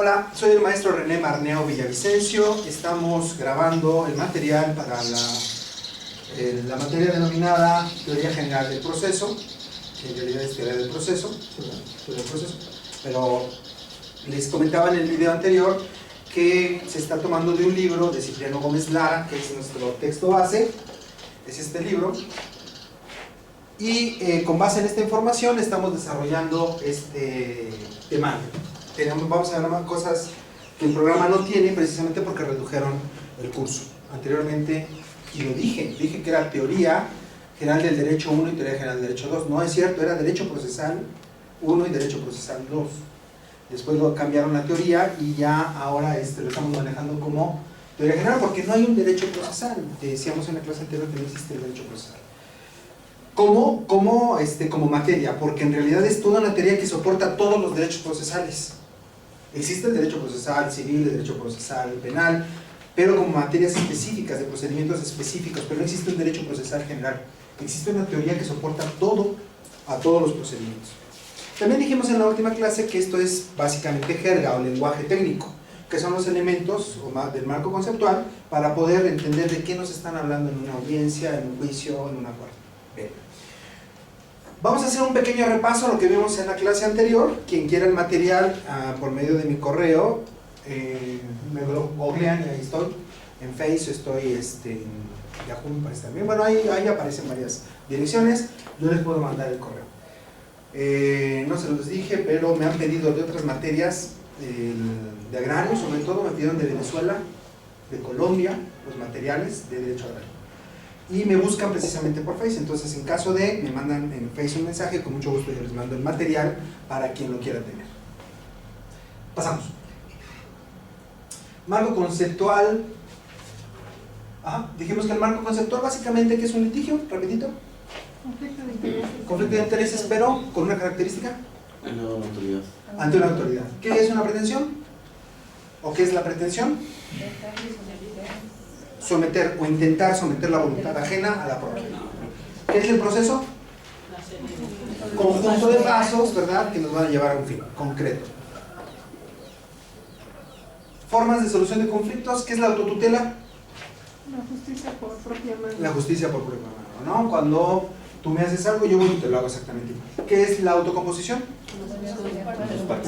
Hola, soy el maestro René Marneo Villavicencio. Estamos grabando el material para la materia denominada Teoría General del Proceso, que en realidad es Teoría del Proceso, pero les comentaba en el video anterior que se está tomando de un libro de Cipriano Gómez Lara, que es nuestro texto base, es este libro, y con base en esta información estamos desarrollando este temario. Vamos a ver más cosas que el programa no tiene, precisamente porque redujeron el curso. Anteriormente, y lo dije que era Teoría General del Derecho 1 y Teoría General del Derecho 2. No es cierto, era Derecho Procesal 1 y Derecho Procesal 2. Después lo cambiaron a teoría y ya ahora lo estamos manejando como Teoría General, porque no hay un derecho procesal. Decíamos en la clase anterior que no existe el derecho procesal. Como materia, porque en realidad es toda una teoría que soporta todos los derechos procesales. Existe el derecho procesal civil, el derecho procesal penal, pero como materias específicas, de procedimientos específicos, pero no existe un derecho procesal general. Existe una teoría que soporta a todos los procedimientos. También dijimos en la última clase que esto es básicamente jerga o lenguaje técnico, que son los elementos del marco conceptual para poder entender de qué nos están hablando en una audiencia, en un juicio, en una corte. Bien. Vamos a hacer un pequeño repaso a lo que vimos en la clase anterior. Quien quiera el material, por medio de mi correo, me lo googlean y ahí estoy. En Face estoy, en Yahoo me parece también. Bueno, ahí aparecen varias direcciones. Yo les puedo mandar el correo. No se los dije, pero me han pedido de otras materias de agrario, sobre todo me pidieron de Venezuela, de Colombia, los materiales de derecho agrario. Y me buscan precisamente por Face, entonces en caso de, me mandan en Face un mensaje, con mucho gusto yo les mando el material para quien lo quiera tener. Pasamos. Marco conceptual. Dijimos que el marco conceptual básicamente, ¿qué es un litigio? Rapidito. Conflicto de intereses. Conflicto de intereses, pero con una característica. Ante una autoridad. Ante una autoridad. ¿Qué es una pretensión? ¿O qué es la pretensión? Someter o intentar someter la voluntad ajena a la propia. ¿Qué es el proceso? Conjunto de pasos, ¿verdad?, que nos van a llevar a un fin concreto. Formas de solución de conflictos. ¿Qué es la autotutela? La justicia por propia mano. La justicia por propia mano, ¿no? Cuando tú me haces algo, yo voy y te lo hago exactamente igual. ¿Qué es la autocomposición?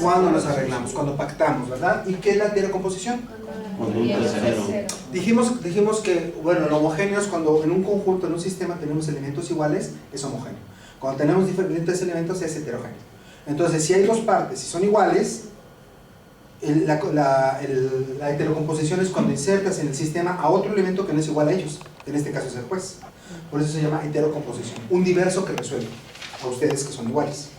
Cuando nos arreglamos, cuando pactamos, ¿verdad? ¿Y qué es la heterocomposición? Cuando un tercero. Dijimos que, bueno, lo homogéneo es cuando en un conjunto, en un sistema tenemos elementos iguales, es homogéneo. Cuando tenemos diferentes elementos es heterogéneo. Entonces, si hay dos partes y son iguales, la heterocomposición es cuando insertas en el sistema a otro elemento que no es igual a ellos, que en este caso es el juez. Por eso se llama heterocomposición, un diverso que resuelve a ustedes que son iguales.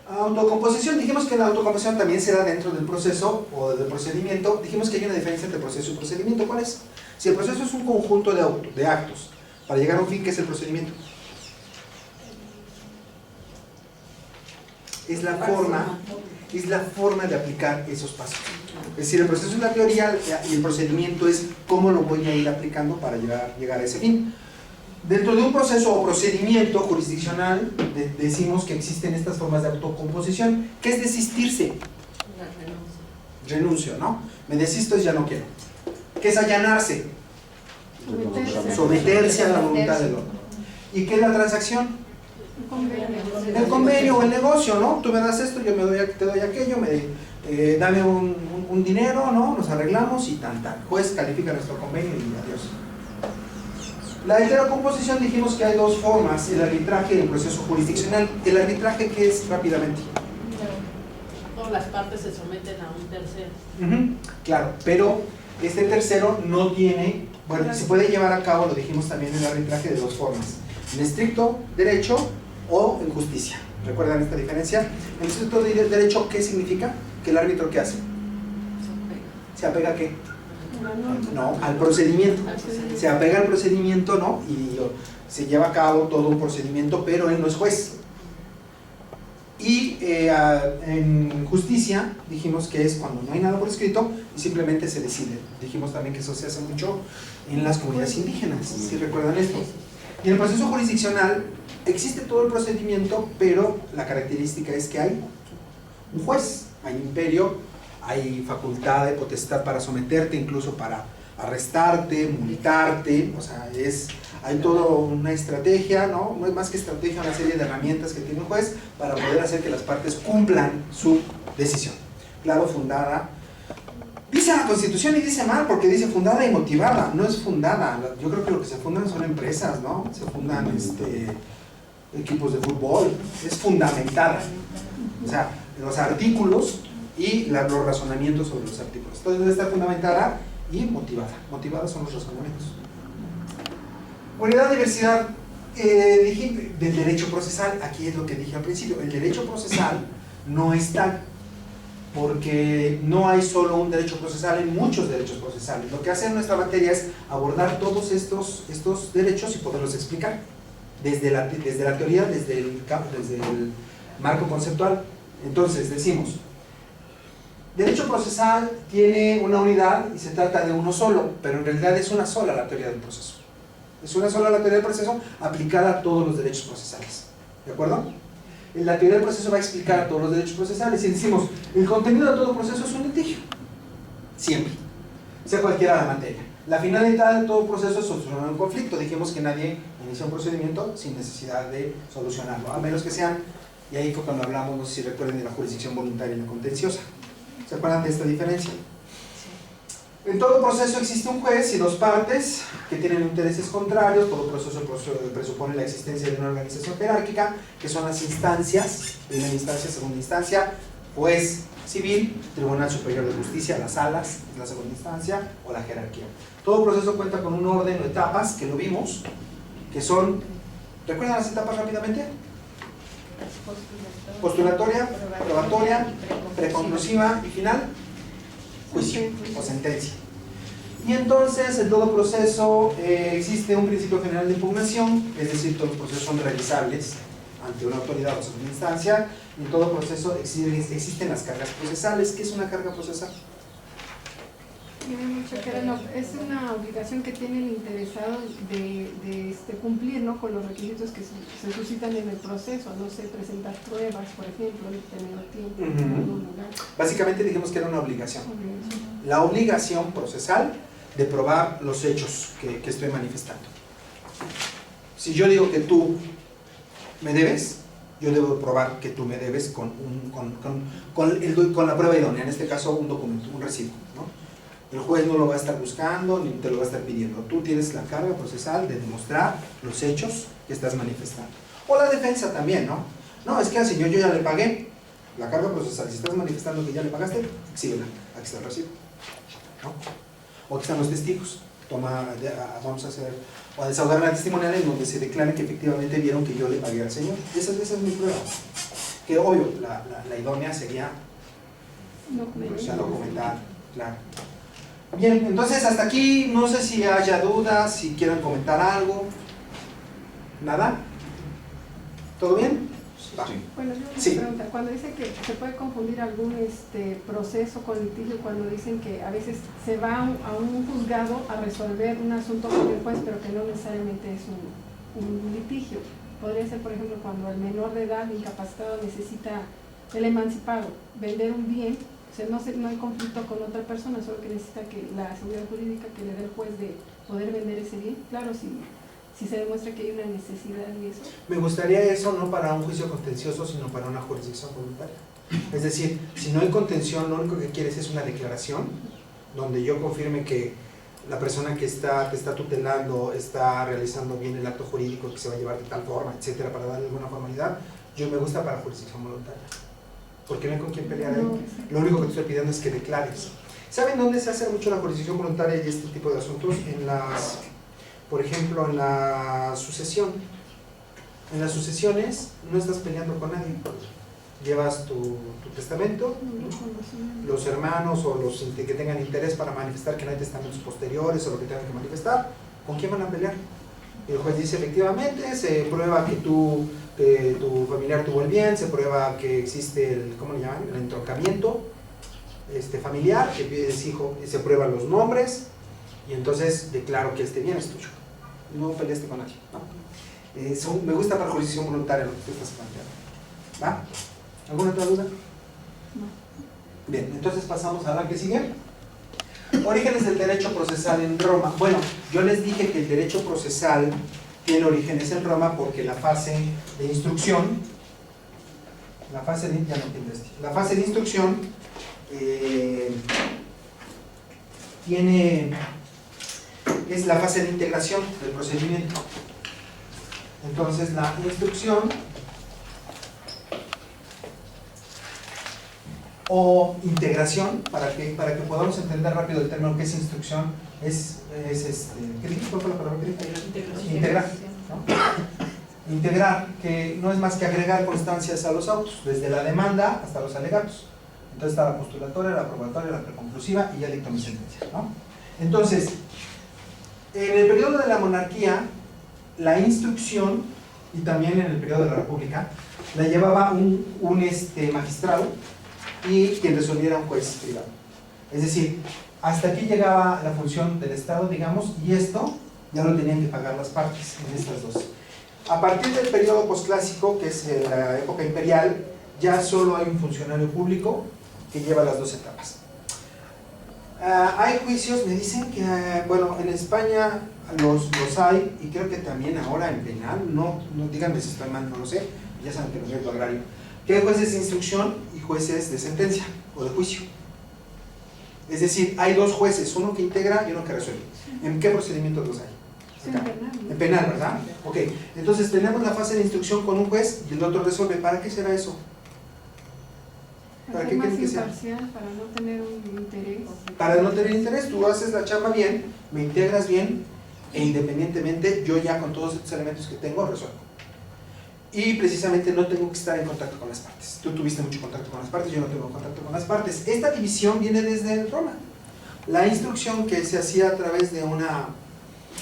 Autocomposición, dijimos que la autocomposición también se da dentro del proceso o del procedimiento. Dijimos que hay una diferencia entre proceso y procedimiento. ¿Cuál es? Si el proceso es un conjunto de actos para llegar a un fin, ¿qué es el procedimiento? Es la forma de aplicar esos pasos. Es decir, el proceso es la teoría y el procedimiento es cómo lo voy a ir aplicando para llegar a ese fin. Dentro de un proceso o procedimiento jurisdiccional decimos que existen estas formas de autocomposición. ¿Qué es desistirse? Renuncio, ¿no? Me desisto y ya no quiero. ¿Qué es allanarse? Someterse a la voluntad del otro. ¿Y qué es la transacción? El convenio o el negocio, ¿no? Tú me das esto, yo te doy aquello, dame un dinero, ¿no? Nos arreglamos y tan. Juez califica nuestro convenio y adiós. La heterocomposición, dijimos que hay dos formas, el arbitraje y el proceso jurisdiccional. ¿El arbitraje qué es rápidamente? Todas las partes se someten a un tercero. Claro, pero este tercero no tiene, bueno, se puede llevar a cabo, lo dijimos también en el arbitraje, de dos formas: en estricto derecho o en justicia. ¿Recuerdan esta diferencia? En estricto derecho, ¿qué significa? ¿Que el árbitro qué hace? ¿Se apega a qué? No, al procedimiento. Se apega al procedimiento, ¿no? Y se lleva a cabo todo un procedimiento, pero él no es juez. Y en justicia dijimos que es cuando no hay nada por escrito y simplemente se decide. Dijimos también que eso se hace mucho en las comunidades indígenas, ¿sí recuerdan esto? Y en el proceso jurisdiccional existe todo el procedimiento, pero la característica es que hay un juez. hay imperio, hay facultad de potestad para someterte, incluso para arrestarte, multarte, o sea, hay toda una estrategia, ¿no? No es más que estrategia, una serie de herramientas que tiene un juez para poder hacer que las partes cumplan su decisión. Claro, fundada. Dice la Constitución y dice mal, porque dice fundada y motivada, no es fundada. Yo creo que lo que se fundan son empresas, ¿no? Se fundan equipos de fútbol, es fundamentada. O sea, los artículos y los razonamientos sobre los artículos. Entonces debe estar fundamentada y motivada. Motivadas son los razonamientos. Unidad, diversidad del derecho procesal. Aquí es lo que dije al principio. El derecho procesal no es tal, porque no hay solo un derecho procesal, hay muchos derechos procesales. Lo que hace nuestra materia es abordar todos estos derechos y poderlos explicar desde la teoría, desde el marco conceptual. Entonces decimos, derecho procesal tiene una unidad y se trata de uno solo, pero en realidad es una sola la teoría del proceso. Es una sola la teoría del proceso aplicada a todos los derechos procesales. ¿De acuerdo? La teoría del proceso va a explicar a todos los derechos procesales y decimos, el contenido de todo proceso es un litigio. Siempre. Sea cualquiera la materia. La finalidad de todo proceso es solucionar un conflicto. Dijimos que nadie inicia un procedimiento sin necesidad de solucionarlo, a menos que sean, y ahí fue cuando hablamos, no sé si recuerden, de la jurisdicción voluntaria y la contenciosa. ¿Se acuerdan de esta diferencia? En todo proceso existe un juez y dos partes que tienen intereses contrarios. Todo proceso presupone la existencia de una organización jerárquica, que son las instancias, primera instancia, segunda instancia, juez civil, Tribunal Superior de Justicia, las salas, la segunda instancia, o la jerarquía. Todo proceso cuenta con un orden o etapas, que lo vimos, que son, ¿recuerdan las etapas rápidamente? Postulatoria, probatoria, preconclusiva y final, juicio o sentencia. Y entonces en todo proceso existe un principio general de impugnación, es decir, todos los procesos son realizables ante una autoridad o segunda instancia, y en todo proceso existen las cargas procesales. ¿Qué es una carga procesal? Es una obligación que tiene el interesado de cumplir, ¿no?, con los requisitos que se suscitan en el proceso, no sé, presentar pruebas, por ejemplo, tener tiempo, en un lugar. Básicamente dijimos que era una obligación. La obligación procesal de probar los hechos que estoy manifestando. Si yo digo que tú me debes, yo debo probar que tú me debes con la prueba idónea, en este caso un documento, un recibo, ¿no? El juez no lo va a estar buscando ni te lo va a estar pidiendo. Tú tienes la carga procesal de demostrar los hechos que estás manifestando. O la defensa también, ¿no? No, es que al señor yo ya le pagué. La carga procesal, si estás manifestando que ya le pagaste, exhíbela. Aquí está el recibo, ¿no? O aquí están los testigos. Vamos a hacer, o a desahogar la testimonial en donde se declare que efectivamente vieron que yo le pagué al señor. Esa es mi prueba. Que obvio, la idónea sería documentar, claro. Bien, entonces hasta aquí, no sé si haya dudas, si quieran comentar algo. ¿Nada? ¿Todo bien? Va. Bueno, yo Sí. una pregunta, cuando dice que se puede confundir algún proceso con litigio, cuando dicen que a veces se va a un juzgado a resolver un asunto con el juez, pero que no necesariamente es un litigio. Podría ser, por ejemplo, cuando el menor de edad incapacitado necesita, el emancipado, vender un bien. O sea, no hay conflicto con otra persona, solo que necesita que la seguridad jurídica que le dé el juez de poder vender ese bien. Claro, si se demuestra que hay una necesidad y eso. Me gustaría eso no para un juicio contencioso, sino para una jurisdicción voluntaria. Es decir, si no hay contención, lo único que quieres es una declaración donde yo confirme que la persona que te está tutelando está realizando bien el acto jurídico que se va a llevar de tal forma, etcétera, para darle alguna formalidad. Yo me gusta para jurisdicción voluntaria, porque no hay con quién pelear ahí. Lo único que te estoy pidiendo es que declares. ¿Saben dónde se hace mucho la jurisdicción voluntaria y este tipo de asuntos? Por ejemplo, en la sucesión. En las sucesiones no estás peleando con nadie. Llevas tu testamento, los hermanos o los que tengan interés para manifestar que no hay testamentos posteriores o lo que tengan que manifestar, ¿con quién van a pelear? El juez dice efectivamente, se prueba que tu familiar tuvo el bien, se prueba que existe el, ¿cómo le llaman?, el entroncamiento familiar, que es hijo, se prueban los nombres y entonces declaro que este bien es tuyo. No peleaste con nadie, ¿no? Me gusta para jurisdicción voluntaria lo que tú estás planteando. ¿Va? ¿Alguna otra duda? No. Bien, entonces pasamos a la que sigue. Orígenes del derecho procesal en Roma. Bueno, yo les dije que el derecho procesal tiene orígenes en Roma porque la fase de instrucción, la fase de instrucción es la fase de integración del procedimiento. Entonces la instrucción o integración, para que podamos entender rápido el término que es instrucción, ¿qué dije? ¿Cuál fue la palabra que dije? Integrar, ¿no? Integrar, que no es más que agregar constancias a los autos, desde la demanda hasta los alegatos. Entonces está la postulatoria, la probatoria, la preconclusiva y ya dicto mi sentencia, ¿no? Entonces, en el periodo de la monarquía, la instrucción, y también en el periodo de la república, la llevaba un magistrado y quien resolviera un juez privado. Es decir, hasta aquí llegaba la función del Estado, digamos, y esto ya lo tenían que pagar las partes en estas dos. A partir del periodo posclásico, que es la época imperial, ya solo hay un funcionario público que lleva las dos etapas. Hay juicios, me dicen que, bueno, en España los hay, y creo que también ahora en penal, no díganme si estoy mal, no lo sé, ya saben que no soy agrario, que hay jueces de instrucción y jueces de sentencia o de juicio. Es decir, hay dos jueces, uno que integra y uno que resuelve. ¿En qué procedimientos los hay? Sí, en penal, ¿no? En penal, ¿verdad? Ok, entonces tenemos la fase de instrucción con un juez y el otro resuelve. ¿Para qué será eso? Para ¿Para ser qué más creen que sea? imparcial, para no tener un interés. Para no tener interés, tú haces la chamba bien, me integras bien, e independientemente, yo ya con todos estos elementos que tengo, resuelvo. Y precisamente no tengo que estar en contacto con las partes. Tú tuviste mucho contacto con las partes, yo no tengo contacto con las partes. Esta división viene desde Roma. La instrucción que se hacía a través de una,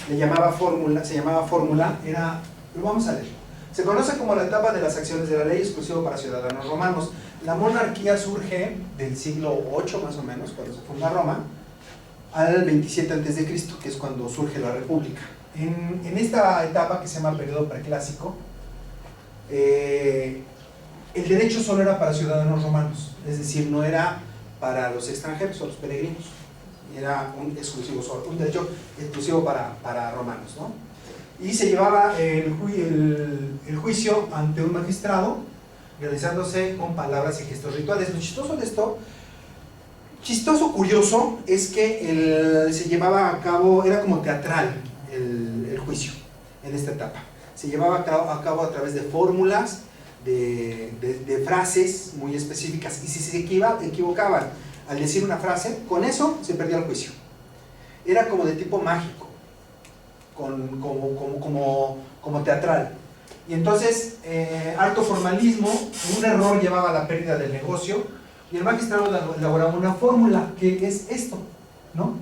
se llamaba fórmula, era, lo vamos a leer. Se conoce como la etapa de las acciones de la ley, exclusivo para ciudadanos romanos. La monarquía surge del siglo VIII más o menos, cuando se funda Roma, al 27 a.C., que es cuando surge la república. En esta etapa, que se llama periodo preclásico, el derecho solo era para ciudadanos romanos, es decir, no era para los extranjeros o los peregrinos, era un derecho exclusivo para romanos, ¿no? Y se llevaba el juicio ante un magistrado, realizándose con palabras y gestos rituales. Lo chistoso de esto, curioso, es que se llevaba a cabo, era como teatral el juicio en esta etapa. Se llevaba a cabo a través de fórmulas, de frases muy específicas, y si se equivocaban al decir una frase, con eso se perdía el juicio. Era como de tipo mágico, como teatral. Y entonces, harto formalismo, un error llevaba a la pérdida del negocio, y el magistrado elaboraba una fórmula, que es esto, ¿no?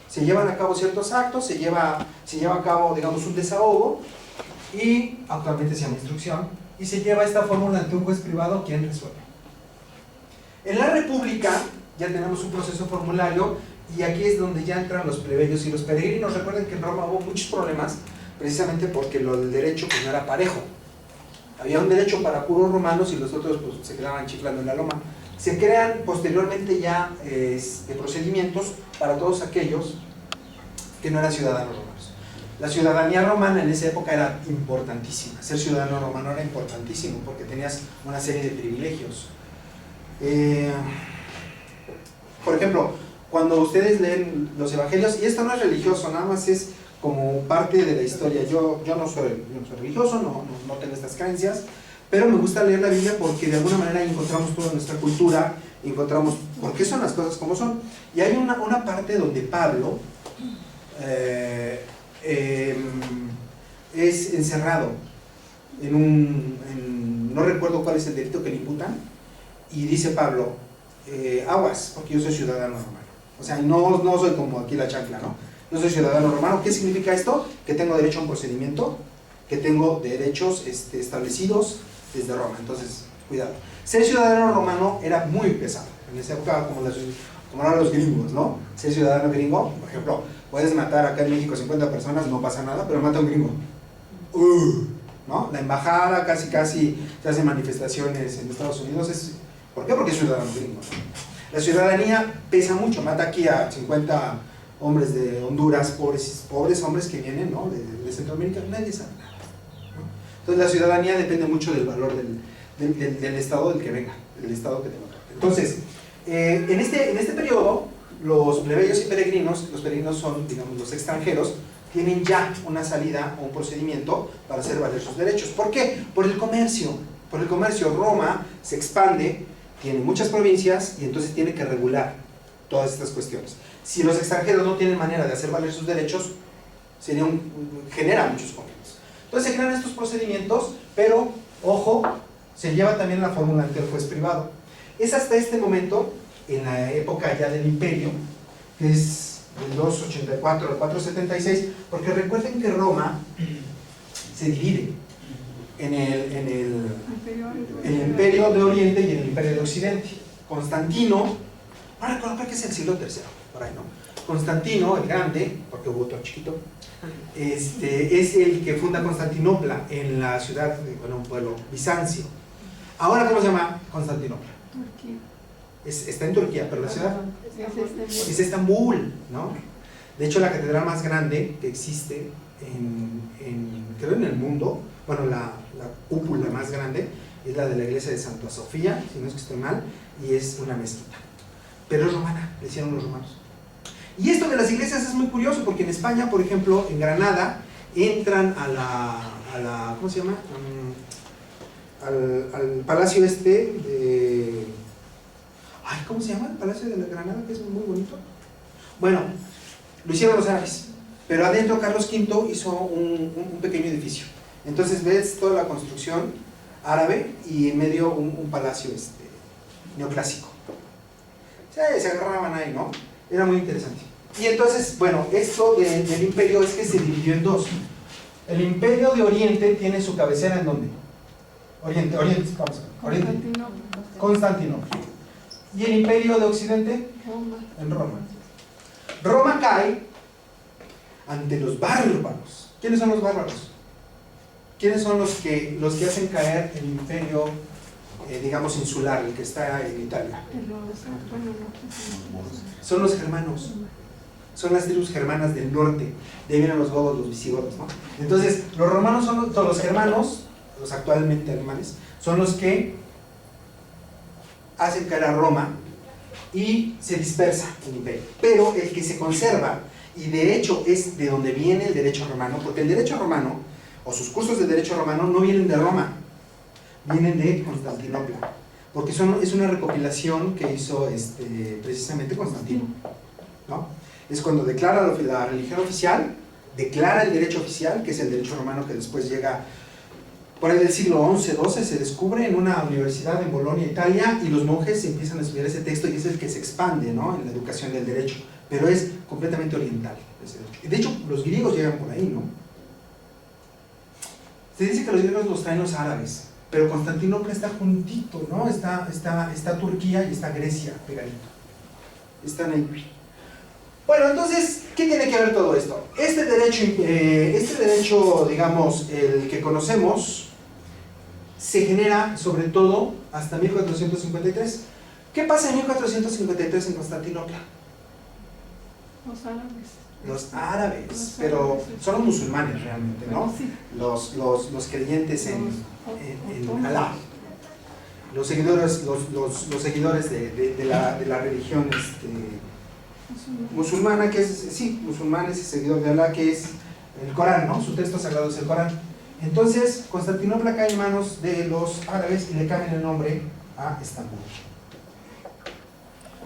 Se llevan a cabo ciertos actos, se lleva a cabo, digamos, un desahogo, y actualmente se llama instrucción, y se lleva esta fórmula ante un juez privado quien resuelve. En la República ya tenemos un proceso formulario, y aquí es donde ya entran los plebeyos y los peregrinos. Recuerden que en Roma hubo muchos problemas, precisamente porque el derecho pues no era parejo. Había un derecho para puros romanos y los otros pues se quedaban chiflando en la loma. Se crean posteriormente ya procedimientos para todos aquellos que no eran ciudadanos romanos. La ciudadanía romana en esa época era importantísima. Ser ciudadano romano era importantísimo porque tenías una serie de privilegios. Por ejemplo, cuando ustedes leen los evangelios, y esto no es religioso, nada más es como parte de la historia. Yo no soy religioso, no tengo estas creencias, pero me gusta leer la Biblia porque de alguna manera encontramos toda nuestra cultura, encontramos por qué son las cosas como son. Y hay una parte donde Pablo es encerrado no recuerdo cuál es el delito que le imputan, y dice Pablo, aguas, porque yo soy ciudadano romano. O sea, no soy como aquí la chancla, ¿no? Yo soy ciudadano romano. ¿Qué significa esto? Que tengo derecho a un procedimiento, que tengo derechos establecidos desde Roma. Entonces, cuidado. Ser ciudadano romano era muy pesado. En esa época, como eran los gringos, ¿no? Ser ciudadano gringo, por ejemplo, puedes matar acá en México 50 personas, no pasa nada, pero mata a un gringo. ¿No? La embajada casi se hace manifestaciones en Estados Unidos. ¿Por qué? Porque es ciudadano gringo, ¿no? La ciudadanía pesa mucho, mata aquí a 50 hombres de Honduras, pobres hombres que vienen, ¿no?, de Centroamérica, nadie sabe nada, ¿no? Entonces la ciudadanía depende mucho del valor del estado del que venga, del estado que te toque. Entonces, en este periodo, los plebeyos y peregrinos, los peregrinos son, digamos, los extranjeros, tienen ya una salida o un procedimiento para hacer valer sus derechos. ¿Por qué? Por el comercio. Por el comercio. Roma se expande, tiene muchas provincias y entonces tiene que regular todas estas cuestiones. Si los extranjeros no tienen manera de hacer valer sus derechos, genera muchos conflictos. Entonces se crean estos procedimientos, pero, ojo, se lleva también la fórmula ante el juez privado. Es hasta este momento, en la época ya del imperio, que es del 284 al 476, porque recuerden que Roma se divide en el imperio de Oriente y en el imperio de Occidente. Constantino, ahora colocar que es el siglo III, por ahí, ¿no? Constantino el Grande, porque hubo otro chiquito, es el que funda Constantinopla en la ciudad, bueno, un pueblo bizancio. Ahora, ¿cómo se llama Constantinopla? Turquía. Está en Turquía, pero la ciudad es Estambul, ¿no? De hecho, la catedral más grande que existe creo en el mundo, bueno, la cúpula más grande es la de la iglesia de Santa Sofía, si no es que estoy mal, y es una mezquita, pero es romana, le hicieron los romanos. Y esto de las iglesias es muy curioso, porque en España, por ejemplo, en Granada, entran a la ¿cómo se llama? Al palacio ¿cómo se llama? El palacio de la Granada, que es muy bonito. Bueno, lo hicieron los árabes, pero adentro Carlos V hizo un pequeño edificio. Entonces ves toda la construcción árabe y en medio un palacio neoclásico. Se agarraban ahí, ¿no? Era muy interesante. Y entonces, bueno, esto del imperio es que se dividió en dos. El imperio de Oriente tiene su cabecera ¿en dónde? Oriente, vamos a ver. Oriente. Constantinopla. ¿Y el imperio de Occidente? Roma. En Roma. Roma cae ante los bárbaros. ¿Quiénes son los bárbaros? ¿Quiénes son los que hacen caer el imperio, digamos, insular, el que está en Italia? Son los germanos. Son las tribus germanas del norte. De ahí vienen los godos, los visigodos, ¿no? Entonces, los romanos son los germanos, los actualmente alemanes, son los que hacen caer a Roma y se dispersa el imperio. Pero el que se conserva, y de hecho es de donde viene el derecho romano, porque el derecho romano, o sus cursos de derecho romano, no vienen de Roma, vienen de Constantinopla, porque es una recopilación que hizo precisamente Constantino, ¿no? Es cuando declara la religión oficial, declara el derecho oficial, que es el derecho romano que después llega por ahí del siglo XI, XII, se descubre en una universidad en Bolonia, Italia, y los monjes empiezan a estudiar ese texto y es el que se expande, ¿no?, en la educación del derecho, pero es completamente oriental ese derecho. De hecho, los griegos llegan por ahí, ¿no? Se dice que los griegos los traen los árabes, pero Constantinopla está juntito, ¿no? Está Turquía y está Grecia pegadito. Están ahí. Bueno, entonces, ¿qué tiene que ver todo esto? Este derecho, digamos, el que conocemos, se genera sobre todo hasta 1453. ¿Qué pasa en 1453 en Constantinopla? Los árabes, pero son los musulmanes realmente, ¿no? Los creyentes en Alá. Los seguidores de la religión musulmana, que es, sí, musulmanes y seguidor de Alá, que es el Corán, ¿no? Su texto sagrado es el Corán. Entonces, Constantinopla cae en manos de los árabes y le cambian el nombre a Estambul.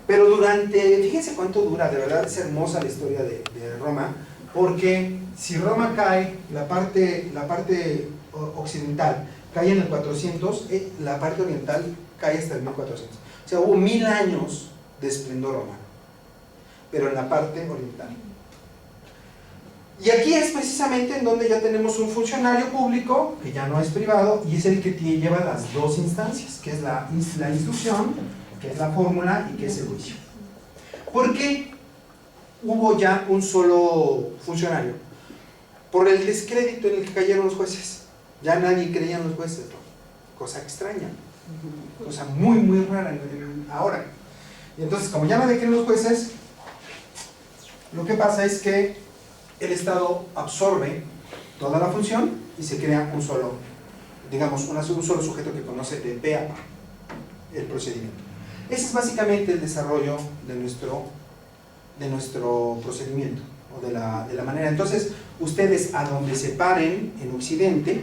Pero fíjense cuánto dura, de verdad es hermosa la historia de Roma, porque si Roma cae, la parte occidental cae en el 400, la parte oriental cae hasta el 1400. O sea, hubo 1000 años de esplendor romano, pero en la parte oriental. Y aquí es precisamente en donde ya tenemos un funcionario público, que ya no es privado, y es el que lleva las dos instancias, que es la instrucción, que es la fórmula y que es el juicio. ¿Por qué hubo ya un solo funcionario? Por el descrédito en el que cayeron los jueces. Ya nadie creía en los jueces, ¿no? Cosa extraña, cosa muy muy rara ahora. Y entonces, como ya nadie cree en los jueces, lo que pasa es que el Estado absorbe toda la función y se crea un solo, digamos, un solo sujeto que conoce de pe a pa el procedimiento. Ese es básicamente el desarrollo de nuestro procedimiento, o de la manera. Entonces, ustedes a donde se paren en Occidente,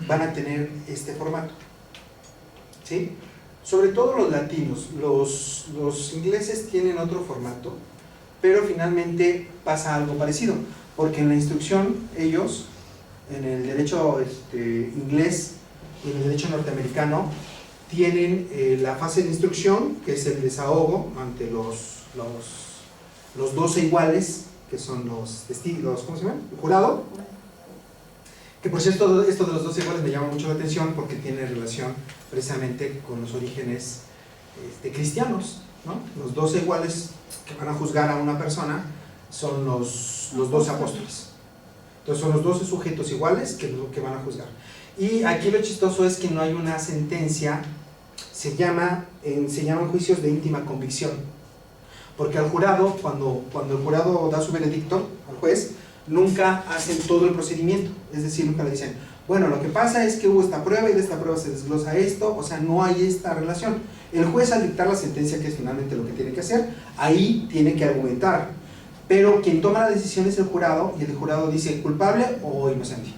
van a tener este formato. ¿Sí? Sobre todo los latinos, los ingleses tienen otro formato, pero finalmente pasa algo parecido, porque en la instrucción ellos, en el derecho inglés y en el derecho norteamericano, tienen la fase de instrucción, que es el desahogo ante los 12 iguales, que son los testigos, ¿cómo se llama? El jurado. Que por cierto, esto de los 12 iguales me llama mucho la atención porque tiene relación precisamente con los orígenes cristianos, ¿no? Los 12 iguales que van a juzgar a una persona son los 12 apóstoles. Entonces son los 12 sujetos iguales que van a juzgar. Y aquí lo chistoso es que no hay una sentencia, se llaman juicios de íntima convicción. Porque al jurado, cuando el jurado da su veredicto al juez, nunca hacen todo el procedimiento, es decir, nunca le dicen, bueno, lo que pasa es que hubo esta prueba y de esta prueba se desglosa esto, o sea, no hay esta relación. El juez, al dictar la sentencia, que es finalmente lo que tiene que hacer, ahí tiene que argumentar, pero quien toma la decisión es el jurado, y el jurado dice culpable o inocente.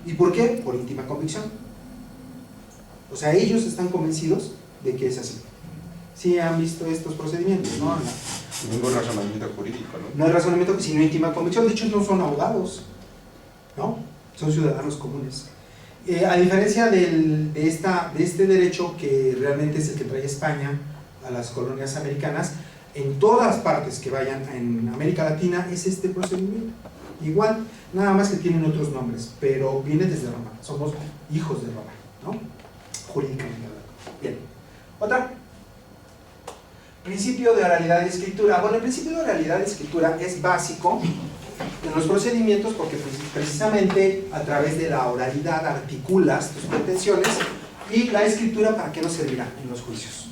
¿Y por qué? Por íntima convicción. O sea, ellos están convencidos de que es así. Sí han visto estos procedimientos, ¿no? Ningún razonamiento jurídico, ¿no? No hay razonamiento, sino íntima convicción. De hecho, no son abogados, ¿no? Son ciudadanos comunes. A diferencia de este derecho que realmente es el que trae España a las colonias americanas, en todas partes que vayan en América Latina es este procedimiento. Igual, nada más que tienen otros nombres, pero viene desde Roma. Somos hijos de Roma, ¿no? Jurídicamente hablando. Bien. ¿Otra? Principio de oralidad y escritura. Bueno, el principio de oralidad y escritura es básico en los procedimientos porque precisamente a través de la oralidad articulas tus pretensiones, y la escritura, ¿para qué nos servirá en los juicios?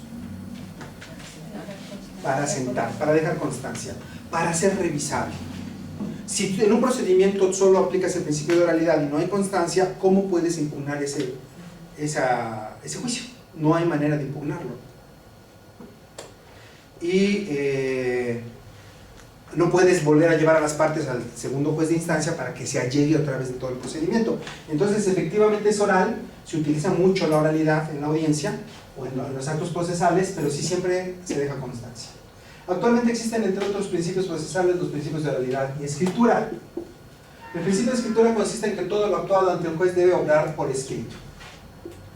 Para sentar, para dejar constancia, para ser revisable. Si en un procedimiento solo aplicas el principio de oralidad y no hay constancia, ¿cómo puedes impugnar ese juicio? No hay manera de impugnarlo. Y no puedes volver a llevar a las partes al segundo juez de instancia para que se allegue otra vez de todo el procedimiento. Entonces, efectivamente es oral, se utiliza mucho la oralidad en la audiencia o en los actos procesales, pero sí siempre se deja constancia. Actualmente existen, entre otros principios procesales, los principios de oralidad y escritura. El principio de escritura consiste en que todo lo actuado ante el juez debe obrar por escrito.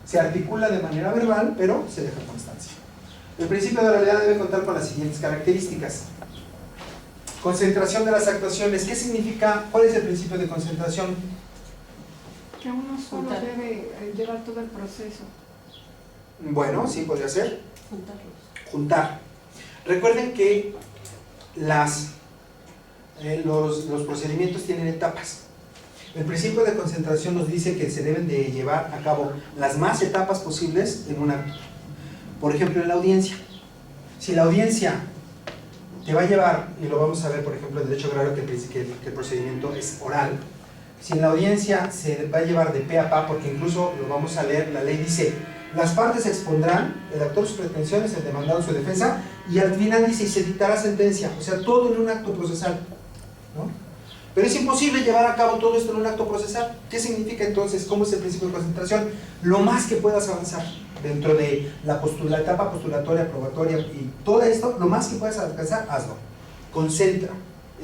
Se articula de manera verbal, pero se deja constancia. El principio de oralidad debe contar con las siguientes características. Concentración de las actuaciones. ¿Qué significa? ¿Cuál es el principio de concentración? Que uno solo Juntar. debe llevar todo el proceso. Bueno, sí, podría ser. Juntarlos. Juntar. Recuerden que los procedimientos tienen etapas. El principio de concentración nos dice que se deben de llevar a cabo las más etapas posibles en un acto. Por ejemplo, en la audiencia. Si la audiencia te va a llevar, y lo vamos a ver, por ejemplo, en derecho agrario, que el procedimiento es oral. Si en la audiencia se va a llevar de pe a pa, porque incluso lo vamos a leer, la ley dice, las partes expondrán, el actor sus pretensiones, el demandado su defensa, y al final dice, y se dictará sentencia, o sea, todo en un acto procesal, ¿no? Pero es imposible llevar a cabo todo esto en un acto procesal. ¿Qué significa entonces? ¿Cómo es el principio de concentración? Lo más que puedas avanzar dentro de la etapa postulatoria, probatoria y todo esto, lo más que puedas alcanzar, hazlo. Concentra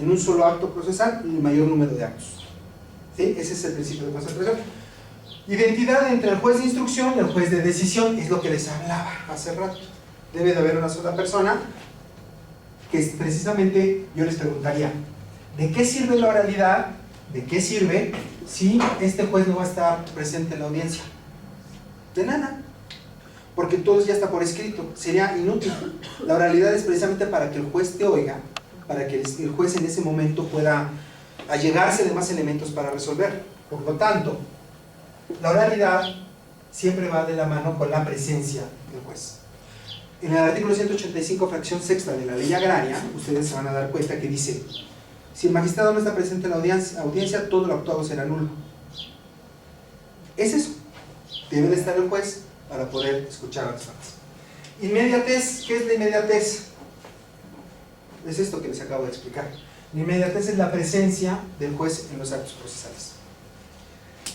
en un solo acto procesal el mayor número de actos. ¿Sí? Ese es el principio de concentración. Identidad entre el juez de instrucción y el juez de decisión, es lo que les hablaba hace rato. Debe de haber una sola persona que precisamente yo les preguntaría, ¿de qué sirve la oralidad? ¿De qué sirve si este juez no va a estar presente en la audiencia? De nada, porque todo ya está por escrito, sería inútil. La oralidad es precisamente para que el juez te oiga, para que el juez en ese momento pueda allegarse de más elementos para resolver. Por lo tanto, la oralidad siempre va de la mano con la presencia del juez. En el artículo 185, fracción sexta de la ley agraria, ustedes se van a dar cuenta que dice: si el magistrado no está presente en la audiencia, todo lo actuado será nulo. Es eso. Debe de estar el juez para poder escuchar a las partes. Inmediatez. ¿Qué es la inmediatez? Es esto que les acabo de explicar. La inmediatez es la presencia del juez en los actos procesales.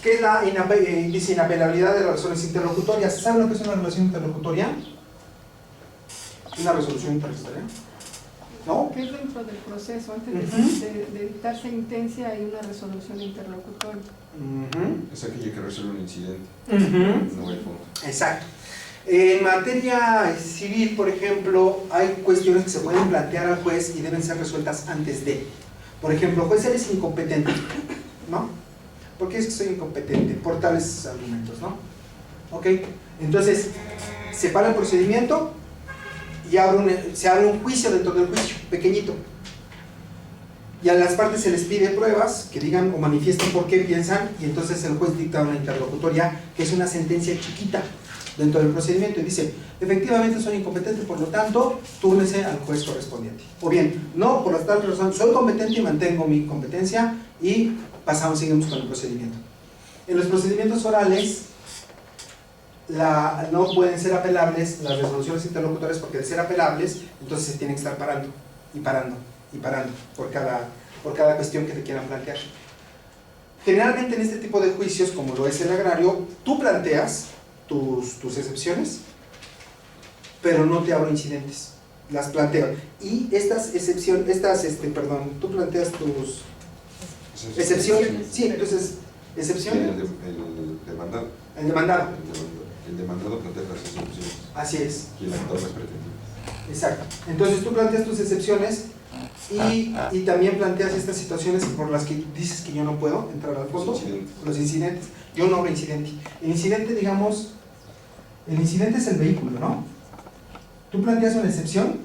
¿Qué es la inapelabilidad de las resoluciones interlocutorias? ¿Saben lo que es una resolución interlocutoria? ¿Una resolución interlocutoria? ¿No? Que es dentro del proceso, antes de dictar sentencia hay una resolución interlocutoria. Es aquella que resuelve un incidente. No hay fondo. Exacto. En materia civil, por ejemplo, hay cuestiones que se pueden plantear al juez y deben ser resueltas antes de. Por ejemplo, juez, eres incompetente, ¿no? ¿Por qué es que soy incompetente? Por tales argumentos, ¿no? Ok, entonces se para el procedimiento y se abre un juicio dentro del juicio, pequeñito. Y a las partes se les pide pruebas que digan o manifiesten por qué piensan, y entonces el juez dicta una interlocutoria que es una sentencia chiquita dentro del procedimiento y dice: efectivamente soy incompetente, por lo tanto túrnese al juez correspondiente. O bien, no, por tal razón soy competente y mantengo mi competencia, y seguimos con el procedimiento. En los procedimientos orales no pueden ser apelables las resoluciones interlocutorias, porque de ser apelables entonces se tienen que estar parando y parando y parando por cada cuestión que te quieran plantear. Generalmente en este tipo de juicios, como lo es el agrario, tú planteas tus excepciones, pero no te abro incidentes, las planteo. Y tú planteas tus excepciones. Sí, entonces, excepción. El demandado. El demandado. El demandado plantea las excepciones. Así es. Y el actor las pretende. Exacto. Entonces tú planteas tus excepciones y también planteas estas situaciones por las que dices que yo no puedo entrar al fondo. Los incidentes. Yo no abro incidente. El incidente, digamos, el incidente es el vehículo, ¿no? Tú planteas una excepción,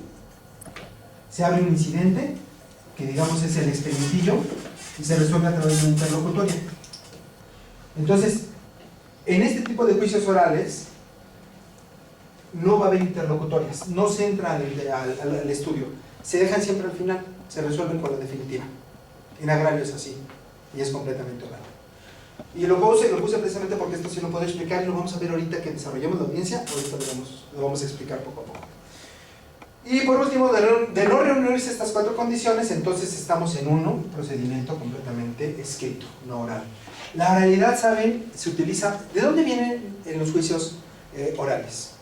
se abre un incidente, que digamos es el expedientillo, y se resuelve a través de una interlocutoria. Entonces, en este tipo de juicios orales no va a haber interlocutorias, no se entra al estudio, se dejan siempre al final, se resuelven con la definitiva. En agrario es así, y es completamente oral. Y lo puse precisamente porque esto sí lo puedo explicar, y lo vamos a ver ahorita que desarrollemos la audiencia. Ahorita lo vamos a explicar poco a poco. Y por último, de no reunirse estas cuatro condiciones, entonces estamos en un procedimiento completamente escrito, no oral. La oralidad, ¿saben? Se utiliza. ¿De dónde vienen en los juicios orales?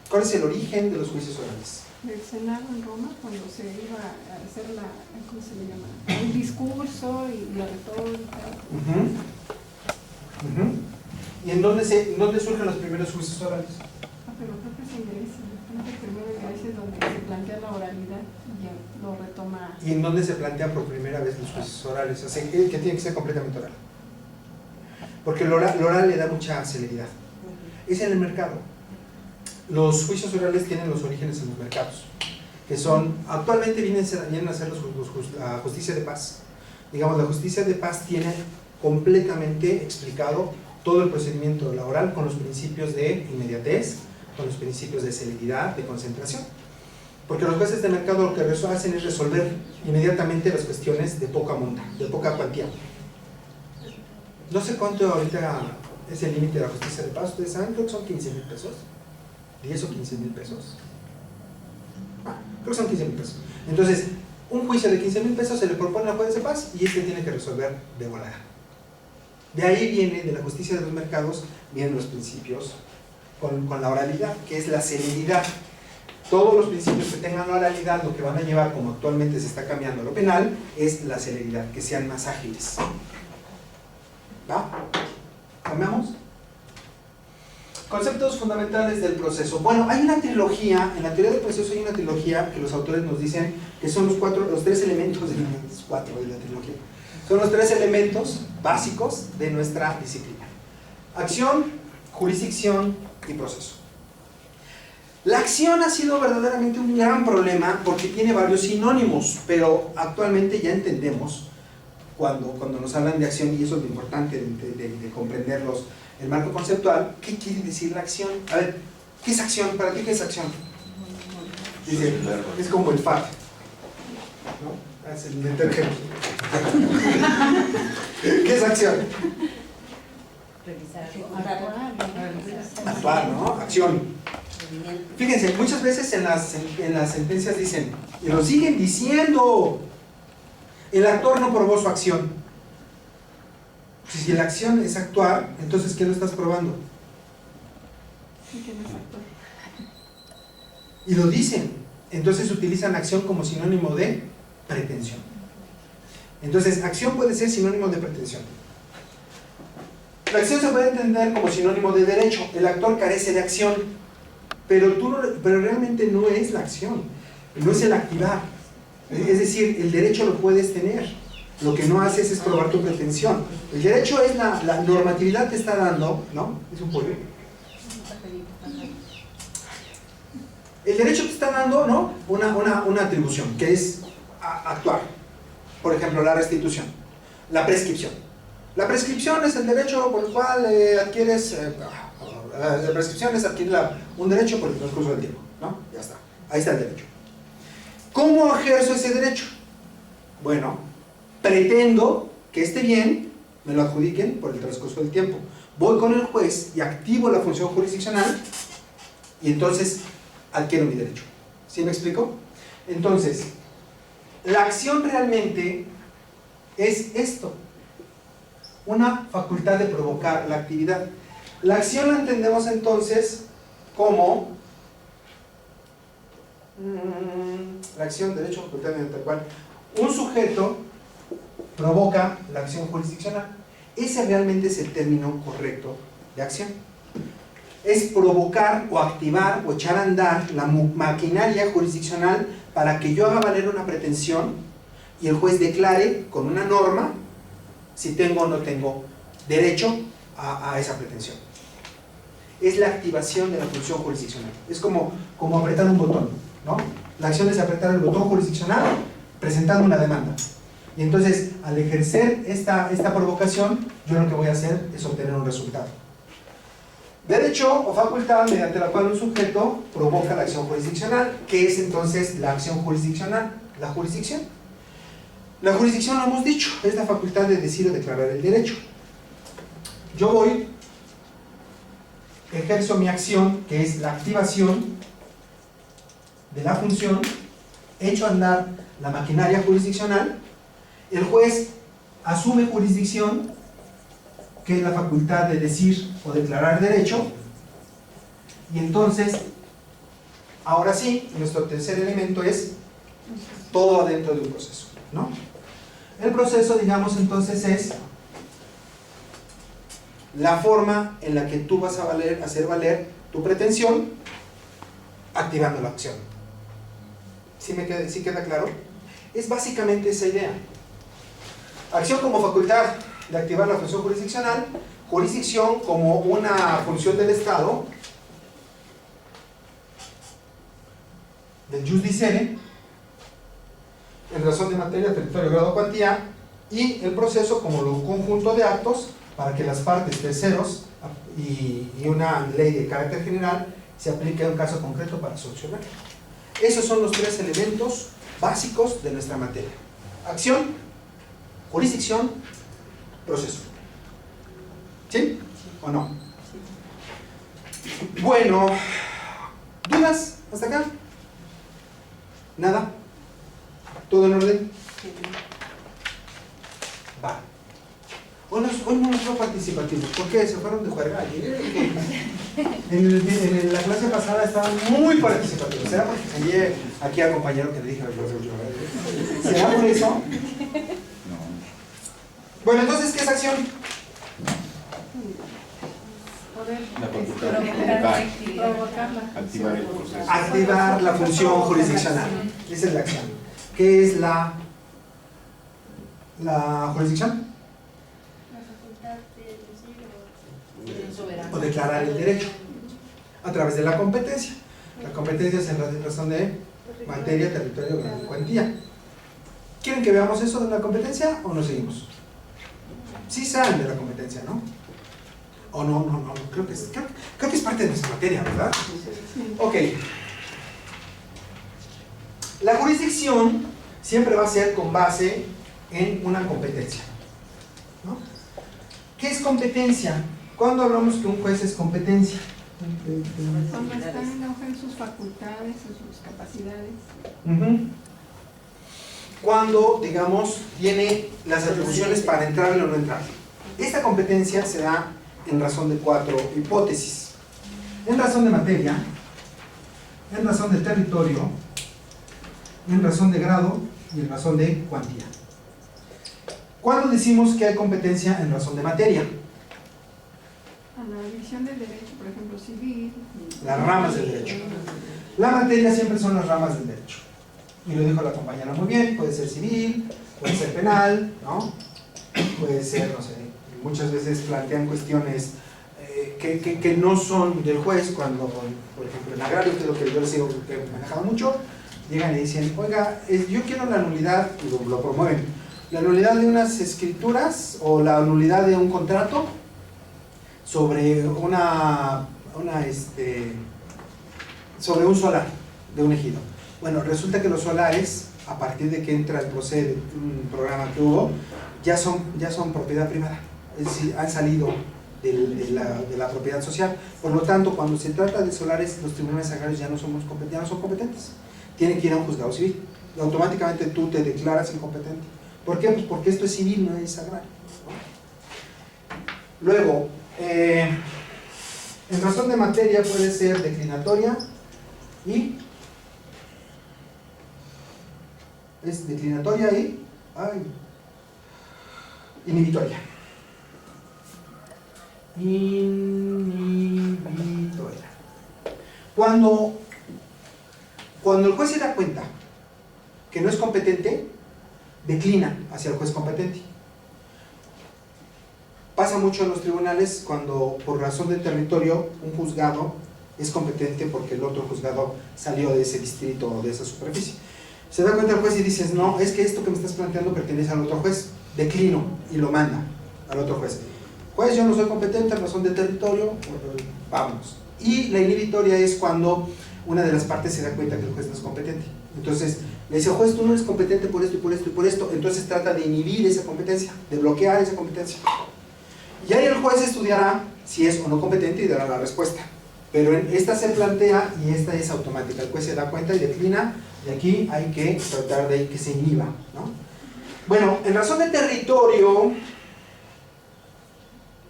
¿Cuál es el origen de los juicios orales? Del Senado en Roma, cuando se iba a hacer ¿cómo se le llama? El discurso y la retórica. ¿Y en dónde surgen los primeros juicios orales? Pero creo que es en Grecia. Creo que primero en Grecia es donde se plantea la oralidad y ya lo retoma. ¿Y en dónde se plantean por primera vez los juicios orales? O sea, que tiene que ser completamente oral. Porque lo oral le da mucha celeridad. Es en el mercado. Los juicios orales tienen los orígenes en los mercados, que son, actualmente vienen a ser la justicia de paz. Digamos, la justicia de paz tiene completamente explicado todo el procedimiento laboral con los principios de inmediatez, con los principios de celeridad, de concentración. Porque los jueces de mercado lo que hacen es resolver inmediatamente las cuestiones de poca monta, de poca cuantía. No sé cuánto ahorita es el límite de la justicia de paz, ustedes saben, creo que son 15,000 pesos. 10 o 15,000 pesos. Creo que son 15,000 pesos. Entonces, un juicio de 15,000 pesos se le propone al juez de paz y este tiene que resolver de volada. De ahí viene, de la justicia de los mercados, vienen los principios con la oralidad, que es la celeridad. Todos los principios que tengan la oralidad, lo que van a llevar, como actualmente se está cambiando a lo penal, es la celeridad, que sean más ágiles. ¿Va? ¿Cambiamos? Conceptos fundamentales del proceso. Bueno, hay una trilogía, en la teoría del proceso hay una trilogía que los autores nos dicen que son los tres elementos de la trilogía. Son los tres elementos básicos de nuestra disciplina: acción, jurisdicción y proceso. La acción ha sido verdaderamente un gran problema porque tiene varios sinónimos, pero actualmente ya entendemos cuando nos hablan de acción, y eso es lo importante de comprenderlos, el marco conceptual, ¿qué quiere decir la acción? A ver, ¿qué es acción? ¿Para ti qué es acción? Dice, es como el FAT, ¿no? Es el detergente. ¿Qué es acción? Actuar, ¿no? Acción. Fíjense, muchas veces en las sentencias dicen, y lo siguen diciendo, el actor no probó su acción. Si la acción es actuar, entonces ¿qué lo estás probando? Y lo dicen. Entonces utilizan acción como sinónimo de pretensión. Entonces, acción puede ser sinónimo de pretensión. La acción se puede entender como sinónimo de derecho. El actor carece de acción, pero realmente no es la acción, no es el activar. Es decir, el derecho lo puedes tener. Lo que no haces es probar tu pretensión. El derecho es la normatividad te está dando, ¿no? Es un pollo. El derecho te está dando, ¿no? Una atribución, que es actuar. Por ejemplo, la restitución, la prescripción. La prescripción es el derecho por el cual adquieres, la prescripción es adquirir un derecho por el transcurso del tiempo, ¿no? Ya está, ahí está el derecho. ¿Cómo ejerzo ese derecho? Bueno, pretendo que este bien me lo adjudiquen por el transcurso del tiempo. Voy con el juez y activo la función jurisdiccional y entonces adquiero mi derecho. ¿Sí me explico? Entonces, la acción realmente es esto, una facultad de provocar la actividad. La acción la entendemos entonces como la acción, derecho, facultad mediante cual un sujeto provoca la acción jurisdiccional. Ese realmente es el término correcto de acción. Es provocar o activar o echar a andar la maquinaria jurisdiccional para que yo haga valer una pretensión y el juez declare con una norma si tengo o no tengo derecho a esa pretensión. Es la activación de la función jurisdiccional. Es como apretar un botón, ¿no? La acción es apretar el botón jurisdiccional presentando una demanda. Y entonces, al ejercer esta provocación, yo lo que voy a hacer es obtener un resultado. Derecho o facultad mediante la cual un sujeto provoca la acción jurisdiccional. ¿Qué es entonces la acción jurisdiccional? La jurisdicción. La jurisdicción, lo hemos dicho, es la facultad de decir o declarar el derecho. Yo voy, ejerzo mi acción, que es la activación de la función, echo a andar la maquinaria jurisdiccional, el juez asume jurisdicción, que es la facultad de decir o declarar derecho, y entonces, ahora sí, nuestro tercer elemento es todo adentro de un proceso, ¿no? El proceso, digamos, entonces es la forma en la que tú vas a hacer valer tu pretensión activando la acción. ¿Sí queda claro? Es básicamente esa idea. Acción como facultad de activar la función jurisdiccional, jurisdicción como una función del Estado, del jus dicere, en razón de materia, territorio, grado, cuantía, y el proceso como un conjunto de actos para que las partes, terceros y una ley de carácter general se aplique a un caso concreto para solucionar. Esos son los tres elementos básicos de nuestra materia: acción, jurisdicción, proceso. ¿Sí? ¿O no? Bueno, ¿dudas hasta acá? ¿Nada? ¿Todo en orden? Va. Hoy no nos fue participativo. ¿Por qué? Se fueron de juerga ayer. En la clase pasada estaban muy participativos. ¿Será porque ayer aquí al compañero que le dije yo? ¿Será por eso? No. Bueno, entonces, ¿qué es acción? Activar el proceso. Activar la función jurisdiccional. Esa es la acción. ¿Qué es la jurisdicción? O declarar el derecho a través de la competencia. La competencia es en razón de materia, territorio, grado y cuantía. ¿Quieren que veamos eso de la competencia o no seguimos? Sí saben de la competencia, ¿no? O no, creo que es parte de nuestra materia, ¿verdad? Ok. La jurisdicción siempre va a ser con base en una competencia, ¿no? ¿Qué es competencia? ¿Cuándo hablamos que un juez es competencia? Cuando están en auge en sus facultades, en sus capacidades. Cuando, digamos, tiene las atribuciones para entrarle o no entrarle. Esta competencia se da en razón de 4 hipótesis. En razón de materia, en razón de territorio, en razón de grado y en razón de cuantía. ¿Cuándo decimos que hay competencia en razón de materia? A la división del derecho, por ejemplo, civil. Las ramas del derecho. La materia siempre son las ramas del derecho. Y lo dijo la compañera muy bien, puede ser civil, puede ser penal, ¿no? Puede ser, no sé, muchas veces plantean cuestiones que no son del juez, cuando, por ejemplo, en agrario, que es lo que yo les digo que he manejado mucho, llegan y dicen, oiga, yo quiero la nulidad, y lo promueven, la nulidad de unas escrituras o la nulidad de un contrato sobre sobre un solar de un ejido. Bueno, resulta que los solares, a partir de que entra el procede, un programa que hubo, ya son propiedad privada, es decir, han salido de la propiedad social. Por lo tanto, cuando se trata de solares, los tribunales agrarios ya no son competentes. Tienen que ir a un juzgado civil. Y automáticamente tú te declaras incompetente. ¿Por qué? Pues porque esto es civil, no es agrario, ¿no? Luego, en razón de materia puede ser declinatoria y inhibitoria. Cuando el juez se da cuenta que no es competente, declina hacia el juez competente. Pasa mucho en los tribunales cuando por razón de territorio un juzgado es competente porque el otro juzgado salió de ese distrito o de esa superficie. Se da cuenta el juez y dices, no, es que esto que me estás planteando pertenece al otro juez, declino y lo manda al otro juez. Juez, yo no soy competente en razón de territorio, vámonos. Y la inhibitoria es cuando una de las partes se da cuenta que el juez no es competente. Entonces le dice, juez, tú no eres competente por esto y por esto y por esto. Entonces trata de inhibir esa competencia, de bloquear esa competencia. Y ahí el juez estudiará si es o no competente y dará la respuesta. Pero esta se plantea y esta es automática. El juez se da cuenta y declina, y aquí hay que tratar de que se inhiba, ¿no? Bueno, en razón de territorio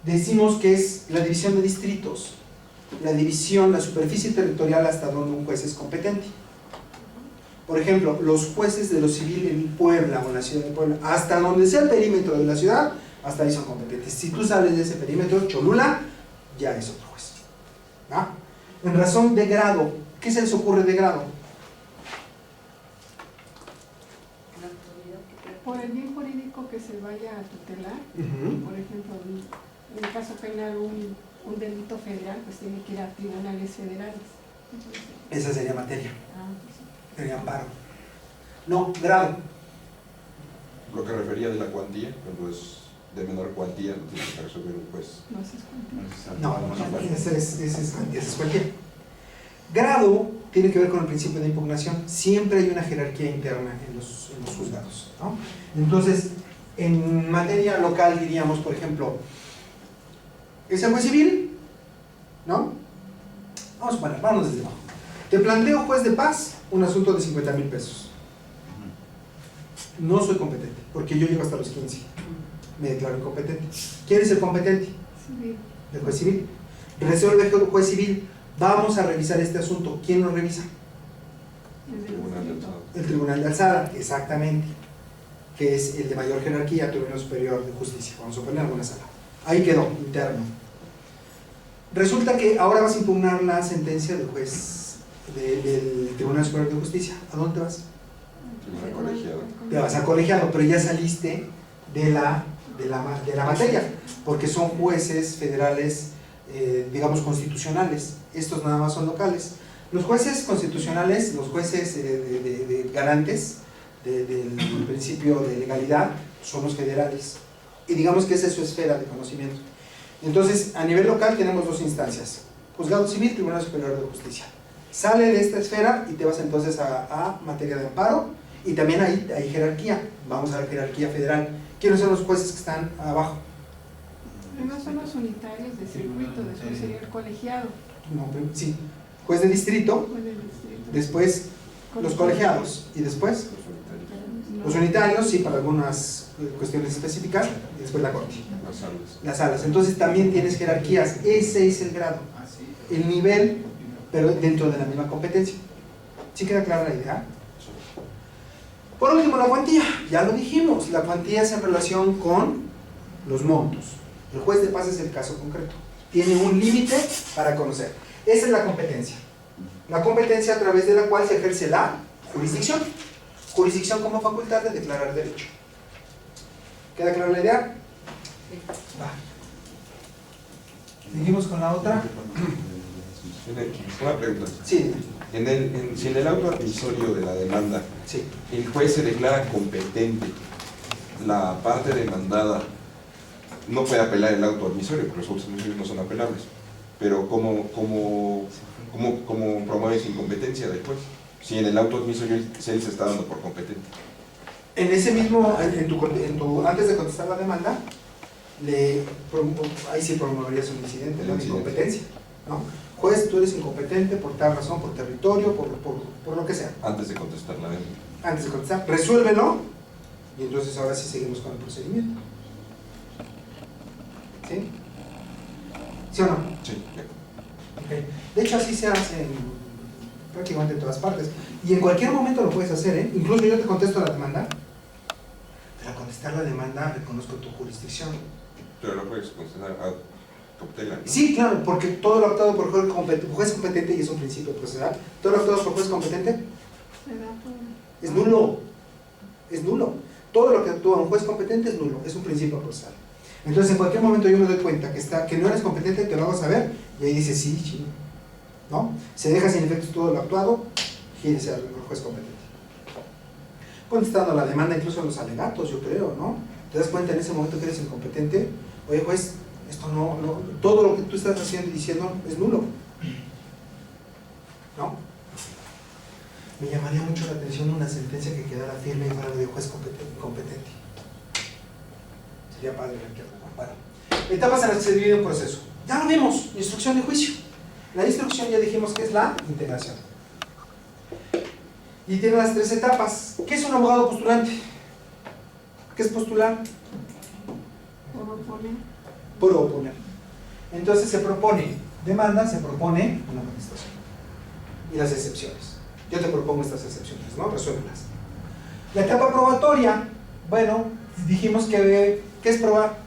decimos que es la división de distritos, la superficie territorial hasta donde un juez es competente. Por ejemplo, los jueces de lo civil en Puebla o en la ciudad de Puebla, hasta donde sea el perímetro de la ciudad, hasta ahí son competentes. Si tú sales de ese perímetro, Cholula, ya es otro juez, ¿no? En razón de grado, ¿qué se les ocurre de grado? Por el bien jurídico que se vaya a tutelar, por ejemplo, en el caso penal un delito federal, pues tiene que ir a tribunales federales. Entonces, esa sería materia, pues sí. sería amparo. No, grado. Lo que refería de la cuantía, cuando es de menor cuantía, no tiene que resolver un juez. No sé cuánto. No, ese es cualquier. Grado tiene que ver con el principio de impugnación. Siempre hay una jerarquía interna en los juzgados, ¿no? Entonces, en materia local diríamos, por ejemplo, ¿es el juez civil? ¿No? Vamos desde abajo. Te planteo, juez de paz, un asunto de 50,000 pesos. No soy competente, porque yo llego hasta los 15. Me declaro incompetente. ¿Quién es el competente? Civil. El juez civil. Resuelve el juez civil. Vamos a revisar este asunto. ¿Quién lo revisa? El Tribunal de Alzada, exactamente. Que es el de mayor jerarquía, Tribunal Superior de Justicia. Vamos a poner alguna sala. Ahí quedó, interno. Resulta que ahora vas a impugnar la sentencia del juez del Tribunal Superior de Justicia. ¿A dónde te vas? Tribunal colegiado. Te vas a colegiado, pero ya saliste de la materia, porque son jueces federales, digamos, constitucionales. Estos nada más son locales. Los jueces constitucionales, los jueces garantes del principio de legalidad, son los federales. Y digamos que esa es su esfera de conocimiento. Entonces, a nivel local tenemos dos instancias: Juzgado Civil, Tribunal Superior de Justicia. Sale de esta esfera y te vas entonces a materia de amparo, y también hay jerarquía. Vamos a la jerarquía federal. ¿Quiénes son los jueces que están abajo? Primero son los unitarios de circuito, después sería el colegiado. No, sí, juez de distrito, Juez del distrito. después los colegiados, y después los unitarios, sí, para algunas cuestiones específicas, y después la corte. Las salas. Las salas. Entonces también tienes jerarquías. Ese es el grado, el nivel, pero dentro de la misma competencia. ¿Sí queda clara la idea? Por último, la cuantía. Ya lo dijimos, la cuantía es en relación con los montos. El juez de paz es el caso concreto. Tiene un límite para conocer. Esa es la competencia. La competencia a través de la cual se ejerce la jurisdicción. Jurisdicción como facultad de declarar derecho. ¿Queda clara la idea? Va. Seguimos con la otra. Una pregunta. Sí, Si en el auto admisorio de la demanda sí. el juez se declara competente, la parte demandada no puede apelar el auto admisorio, porque los autos admisorios no son apelables. Pero ¿cómo promueve su incompetencia del juez? Si en el auto admisorio él se está dando por competente. En ese mismo, antes de contestar la demanda, ahí sí promoverías un incidente, ¿no? De incompetencia, ¿no? Juez, tú eres incompetente por tal razón, por territorio, por lo que sea. Antes de contestar la demanda. Antes de contestar, resuélvelo, y entonces ahora sí seguimos con el procedimiento. ¿Sí? ¿Sí o no? Sí, ya. Okay. De hecho, así se hace en prácticamente todas partes. Y en cualquier momento lo puedes hacer, ¿eh? Incluso yo te contesto la demanda. Para contestar la demanda, reconozco tu jurisdicción. Pero no puedes contestar a cautela, ¿no? Sí, claro, porque todo lo actuado por juez competente, y es un principio procesal, todo lo actuado por juez competente Se da por- es nulo. Es nulo. Todo lo que actúa un juez competente es nulo, es un principio procesal. Entonces, en cualquier momento yo me doy cuenta que no eres competente, te lo hago saber, y ahí dice sí, sí, ¿no? Se deja sin efectos todo lo actuado, gírese al juez competente. Contestando la demanda, incluso los alegatos, yo creo, ¿no? Te das cuenta en ese momento que eres incompetente, oye juez, esto no, todo lo que tú estás haciendo y diciendo es nulo, ¿no? Me llamaría mucho la atención una sentencia que quedara firme y fuera de juez competente. Sería padre ver qué hago. Bueno, etapas en las que se divide un proceso. Ya lo vimos, instrucción de juicio. La instrucción ya dijimos que es la integración. Y tiene las 3 etapas. ¿Qué es un abogado postulante? ¿Qué es postular? por oponer. Por oponer. Entonces se propone demanda, se propone una contestación. Y las excepciones. Yo te propongo estas excepciones, ¿no? Resuélvelas. La etapa probatoria, bueno, dijimos que ¿qué es probar?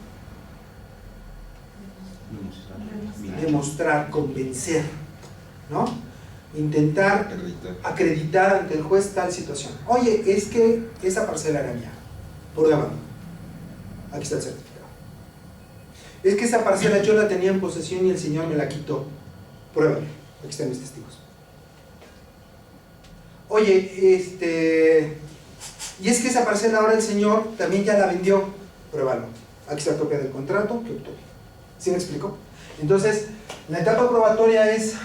Demostrar, convencer, ¿no? Intentar acreditar ante el juez tal situación. Oye, es que esa parcela era mía. Pruébalo. Aquí está el certificado. Es que esa parcela yo la tenía en posesión y el señor me la quitó. Pruébalo. Aquí están mis testigos. Oye, y es que esa parcela ahora el señor también ya la vendió. Pruébalo. Aquí está la copia del contrato que obtuve. ¿Sí me explico? Entonces, la etapa probatoria es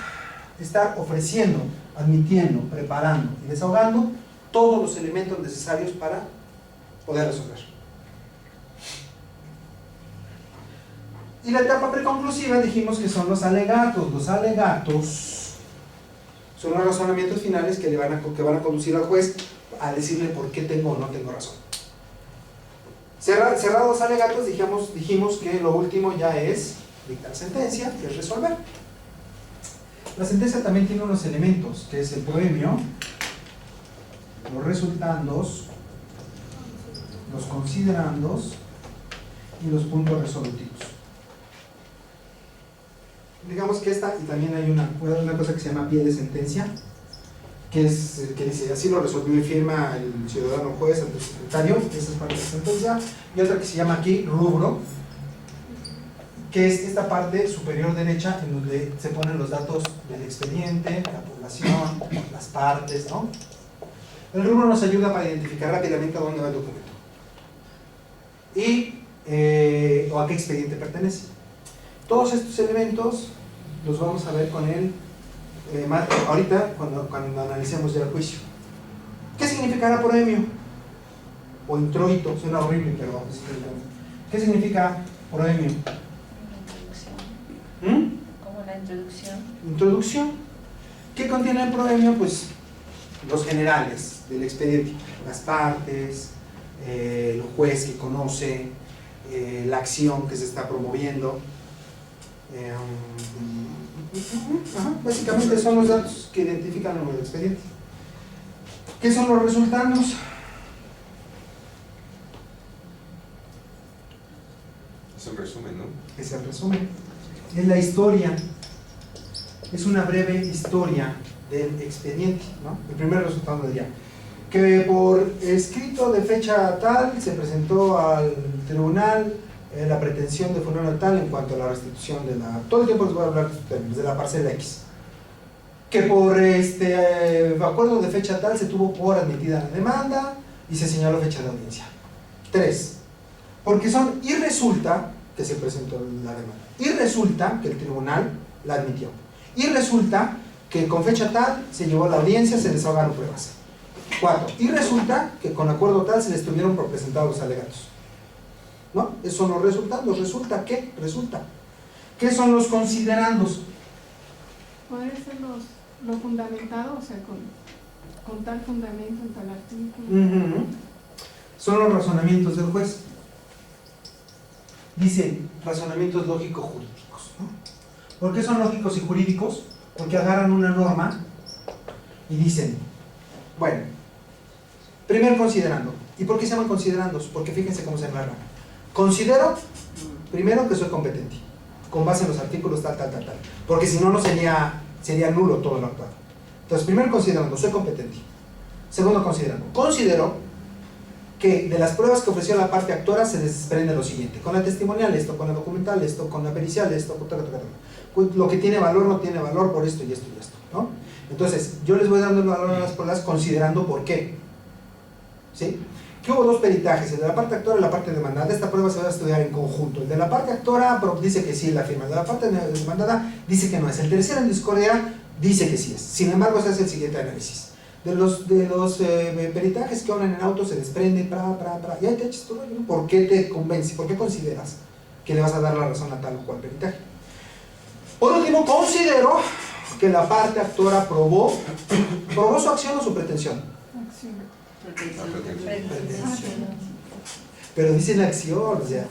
estar ofreciendo, admitiendo, preparando y desahogando todos los elementos necesarios para poder resolver. Y la etapa preconclusiva dijimos que son los alegatos. Los alegatos son los razonamientos finales que van a conducir al juez a decirle por qué tengo o no tengo razón. Cerrados los alegatos, dijimos que lo último ya es dictar sentencia, que es resolver. La sentencia también tiene unos elementos, que es el proemio, los resultandos, los considerandos y los puntos resolutivos. Digamos que esta, y también hay una cosa que se llama pie de sentencia, que dice, así lo resolvió y firma el ciudadano juez ante el secretario, esa es parte de la sentencia, y otra que se llama aquí rubro, que es esta parte superior derecha en donde se ponen los datos del expediente, la población, las partes, ¿no? El rubro nos ayuda para identificar rápidamente a dónde va el documento y o a qué expediente pertenece. Todos estos elementos los vamos a ver con el ahorita cuando analicemos ya el juicio. ¿Qué significará proemio? O introito, suena horrible, pero ¿qué significa proemio? Como la introducción. Introducción. ¿Qué contiene el proemio? Pues los generales del expediente, las partes, el juez que conoce, la acción que se está promoviendo. Básicamente son los datos que identifican el expediente. ¿Qué son los resultados? Es el resumen, ¿no? Es el resumen. Es la historia. Es una breve historia del expediente, ¿no? El primer resultado del día. Que por escrito de fecha tal se presentó al tribunal la pretensión de fulano tal en cuanto a la restitución de la... Todo el tiempo les voy a hablar de estos términos, de la parcela X. Que por acuerdo de fecha tal se tuvo por admitida la demanda y se señaló fecha de audiencia. 3. Porque son y resulta que se presentó la demanda. Y resulta que el tribunal la admitió. Y resulta que con fecha tal se llevó a la audiencia, se desahogaron pruebas. 4. Y resulta que con acuerdo tal se les tuvieron por presentados los alegatos. ¿No? Esos son los resultados. ¿Resulta qué? Resulta. ¿Qué son los considerandos? ¿Podría ser lo fundamentado? O sea, con tal fundamento en tal artículo. Son los razonamientos del juez. Dice razonamientos lógico-jurídicos, ¿no? ¿Por qué son lógicos y jurídicos? Porque agarran una norma y dicen, bueno, primer considerando. ¿Y por qué se llaman considerandos? Porque fíjense cómo se narra. Considero, primero, que soy competente, con base en los artículos tal. Porque si no, no sería nulo todo lo actuado. Entonces, primero considerando, soy competente. Segundo considerando, considero que de las pruebas que ofreció la parte actora se desprende lo siguiente: con la testimonial esto, con la documental esto, con la pericial esto, lo que tiene valor no tiene valor por esto y esto y esto, ¿no? Entonces, yo les voy dando el valor a las pruebas considerando por qué. ¿Sí? Que hubo dos peritajes, el de la parte actora y la parte demandada. Esta prueba se va a estudiar en conjunto. El de la parte actora dice que sí, la firma. El de la parte demandada dice que no es. El tercero en discordia dice que sí es. Sin embargo, se hace el siguiente análisis. De los peritajes que hablan en auto se desprende, y ahí te echas todo, ¿no? ¿Por qué te convence? ¿Por qué consideras que le vas a dar la razón a tal o cual peritaje? Por último, considero que la parte actora probó su acción o su pretensión. Acción. Pero dice la acción, o sea,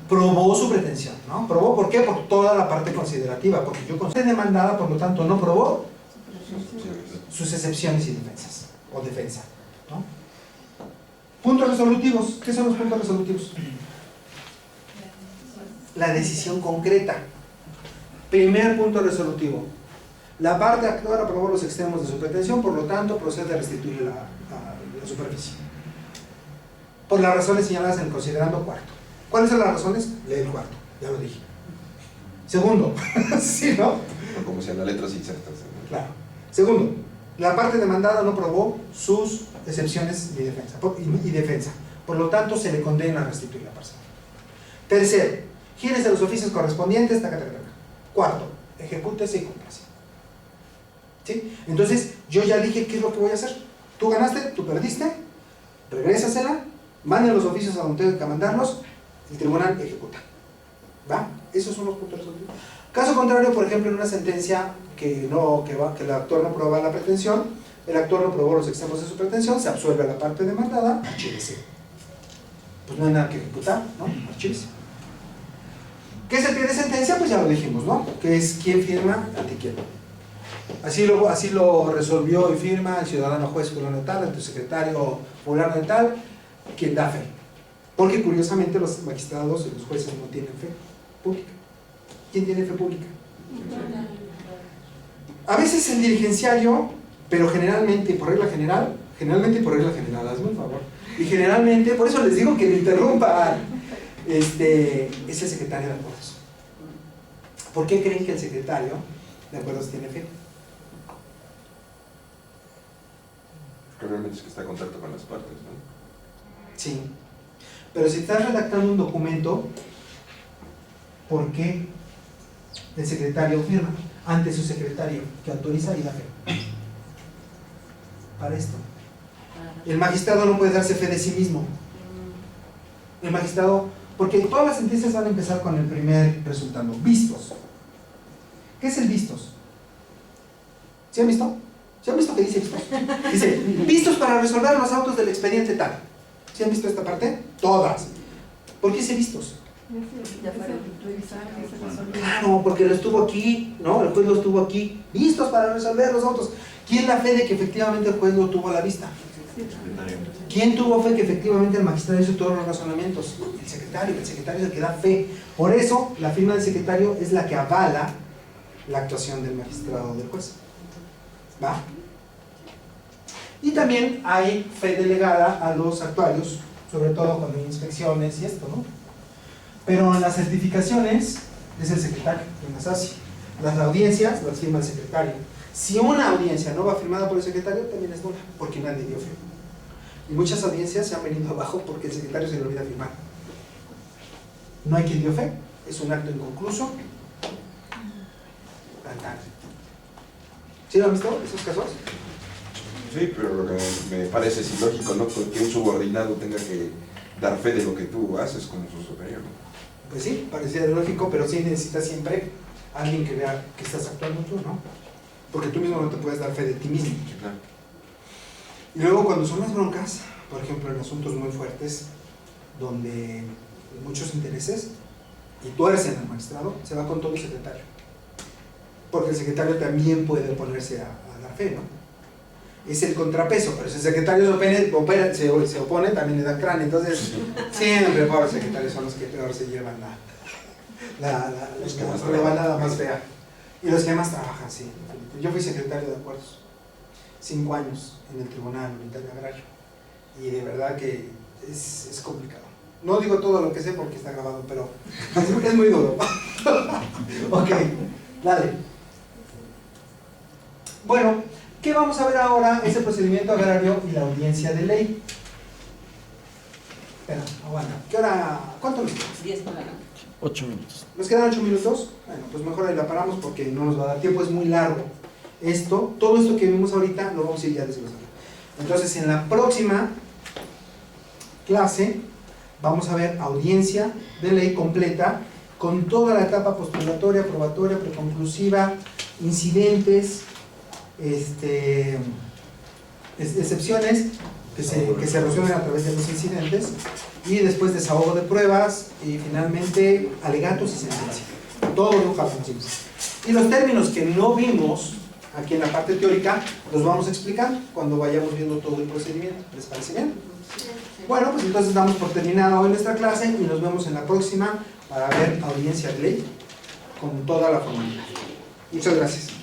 probó su pretensión, ¿no? ¿Probó por qué? Por toda la parte considerativa, porque yo considero demandada, por lo tanto, no probó sus excepciones y defensas, o defensa, ¿no? Puntos resolutivos. ¿Qué son los puntos resolutivos? La decisión concreta. Primer punto resolutivo: la parte actora aprobó los extremos de su pretensión, por lo tanto procede a restituir la superficie, por las razones señaladas en el considerando cuarto. ¿Cuáles son las razones? Lee el cuarto, ya lo dije. Segundo, ¿sí, no? Como si en la letra se insertas, ¿no? Claro. Segundo, la parte demandada no probó sus excepciones y defensa, por lo tanto se le condena a restituir la parcela. Tercero, gírese los oficios correspondientes, Cuarto, ejecútese y cúmplase. ¿Sí? Entonces, yo ya dije qué es lo que voy a hacer. Tú ganaste, tú perdiste, regrésasela, manden los oficios a donde tenga que mandarlos, el tribunal ejecuta. ¿Va? Esos son los puntos resolutivos. Caso contrario, por ejemplo, en una sentencia que el actor no probaba la pretensión, el actor no probó los extremos de su pretensión, se absuelve a la parte demandada, archívese. Pues no hay nada que ejecutar, ¿no? Archívese. ¿Qué es el pie de sentencia? Pues ya lo dijimos, ¿no? Que es quién firma ante quién. Así lo resolvió y firma el ciudadano juez fulano de tal, ante el secretario fulano de tal, quien da fe. Porque curiosamente los magistrados y los jueces no tienen fe pública. ¿Quién tiene fe pública? A veces el dirigenciario, pero generalmente y por regla general, hazme un favor. Y generalmente, por eso les digo que me interrumpan, es el secretario de acuerdos. ¿Por qué creen que el secretario de acuerdos tiene fe? Porque realmente es que está en contacto con las partes, ¿no? Sí. Pero si estás redactando un documento, ¿por qué el secretario firma? ante su secretario, que autoriza y da fe. Para esto. El magistrado no puede darse fe de sí mismo. El magistrado, porque todas las sentencias van a empezar con el primer resultado, vistos. ¿Qué es el vistos? ¿Sí han visto? ¿Sí han visto que dice vistos? Dice, vistos para resolver los autos del expediente tal. ¿Sí han visto esta parte? Todas. ¿Por qué dice vistos? Claro, porque lo estuvo aquí, ¿no? El juez lo estuvo aquí, vistos para resolver los autos. ¿Quién da fe de que efectivamente el juez lo tuvo a la vista? ¿Quién tuvo fe que efectivamente el magistrado hizo todos los razonamientos? El secretario es el que da fe. Por eso, la firma del secretario es la que avala la actuación del magistrado o del juez. ¿Va? Y también hay fe delegada a los actuarios, sobre todo cuando hay inspecciones y esto, ¿no? Pero en las certificaciones es el secretario quien las hace. Las audiencias las firma el secretario. Si una audiencia no va firmada por el secretario, también es nula, porque nadie dio fe. Y muchas audiencias se han venido abajo porque el secretario se le olvida firmar. No hay quien dio fe, es un acto inconcluso. ¿Sí lo han visto esos casos? Sí, pero lo que me parece es ilógico, ¿no? Que un subordinado tenga que dar fe de lo que tú haces como su superior, ¿no? Pues sí, parecía lógico, pero sí necesitas siempre alguien que vea que estás actuando tú, ¿no? Porque tú mismo no te puedes dar fe de ti mismo. Sí, claro. Y luego cuando son las broncas, por ejemplo en asuntos muy fuertes, donde hay muchos intereses, y tú eres el magistrado, se va con todo el secretario. Porque el secretario también puede oponerse a dar fe, ¿no? Es el contrapeso, pero si el secretario se opone, también le da cráneo. Entonces, siempre, pobres secretarios son los que peor se llevan la rebanada más fea. Y los que más trabajan, sí. Yo fui secretario de acuerdos 5 años en el Tribunal Unitario Agrario. Y de verdad que es complicado. No digo todo lo que sé porque está grabado, pero es muy duro. Ok, dale. Bueno, ¿qué vamos a ver ahora? Es el procedimiento agrario y la audiencia de ley. Espera, aguanta. ¿Qué hora? ¿Cuánto nos queda? 10 para la 8 minutos. ¿Nos quedan 8 minutos? Bueno, pues mejor ahí la paramos porque no nos va a dar tiempo, es muy largo. Todo esto que vimos ahorita lo vamos a ir ya desglosando. Entonces, en la próxima clase vamos a ver audiencia de ley completa con toda la etapa postulatoria, probatoria, preconclusiva, incidentes, excepciones que se resuelven a través de los incidentes, y después desahogo de pruebas y finalmente alegatos y sentencia. Todo de un jalón simple. Y los términos que no vimos aquí en la parte teórica los vamos a explicar cuando vayamos viendo todo el procedimiento. ¿Les parece bien? Bueno, pues entonces damos por terminada hoy nuestra clase y nos vemos en la próxima para ver audiencia de ley con toda la formalidad. Muchas gracias.